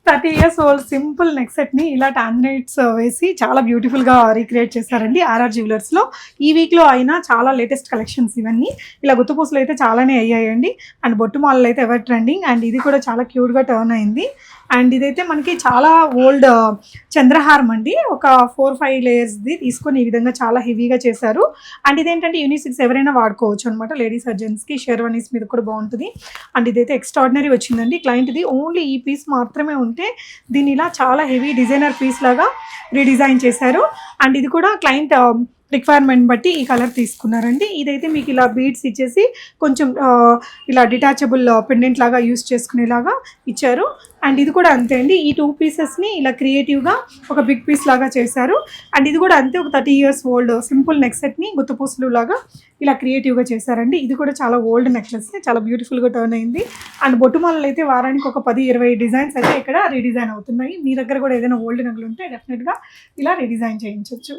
30 years old simple neck సెట్ని ఇలా tanzanites వేసి చాలా బ్యూటిఫుల్గా రీక్రియేట్ చేశారండి ఆర్ఆర్ జ్యువెలర్స్లో. ఈ వీక్లో అయినా చాలా లేటెస్ట్ కలెక్షన్స్ ఇవన్నీ. ఇలా గుత్తుపూసలు అయితే చాలానే అయ్యాయండి. అండ్ బొట్టు మాలలు అయితే ఎవర్ ట్రెండింగ్. అండ్ ఇది కూడా చాలా క్యూట్గా టర్న్ అయింది. అండ్ ఇదైతే మనకి చాలా ఓల్డ్ చంద్రహారం అండి. ఒక 4-5 లేయర్స్ది తీసుకొని ఈ విధంగా చాలా హెవీగా చేశారు. అండ్ ఇదేంటంటే యూనిసెక్స్ ఎవరైనా వాడుకోవచ్చు అనమాట. లేడీస్ జెంట్స్కి షెర్వానీస్ మీద కూడా బాగుంటుంది. అండ్ ఇదైతే ఎక్స్ట్రాడినరీ వచ్చిందండి. క్లయింట్ది ఓన్లీ ఈ పీస్ మాత్రమే ఉంటే దీన్ని ఇలా చాలా హెవీ డిజైనర్ పీస్ లాగా రీడిజైన్ చేశారు. అండ్ ఇది కూడా క్లయింట్ రిక్వైర్మెంట్ బట్టి ఈ కలర్ తీసుకున్నారండి. ఇదైతే మీకు ఇలా బీడ్స్ ఇచ్చేసి కొంచెం ఇలా డిటాచబుల్ పెండెంట్ లాగా యూస్ చేసుకునేలాగా ఇచ్చారు. అండ్ ఇది కూడా అంతే అండి. ఈ 2 పీసెస్ని ఇలా క్రియేటివ్గా ఒక బిగ్ పీస్ లాగా చేశారు. అండ్ ఇది కూడా అంతే, ఒక 30 ఇయర్స్ ఓల్డ్ సింపుల్ నెక్ సెట్ని గుత్తుపూసలు లాగా ఇలా క్రియేటివ్గా చేశారండి. ఇది కూడా చాలా ఓల్డ్ నెక్లెస్, చాలా బ్యూటిఫుల్గా టర్న్ అయింది. అండ్ బొట్టుమాలలు అయితే వారానికి ఒక 10-20 డిజైన్స్ అయితే ఇక్కడ రీడిజైన్ అవుతున్నాయి. మీ దగ్గర కూడా ఏదైనా ఓల్డ్ నగలు ఉంటే డెఫినెట్గా ఇలా రీడిజైన్ చేయించవచ్చు.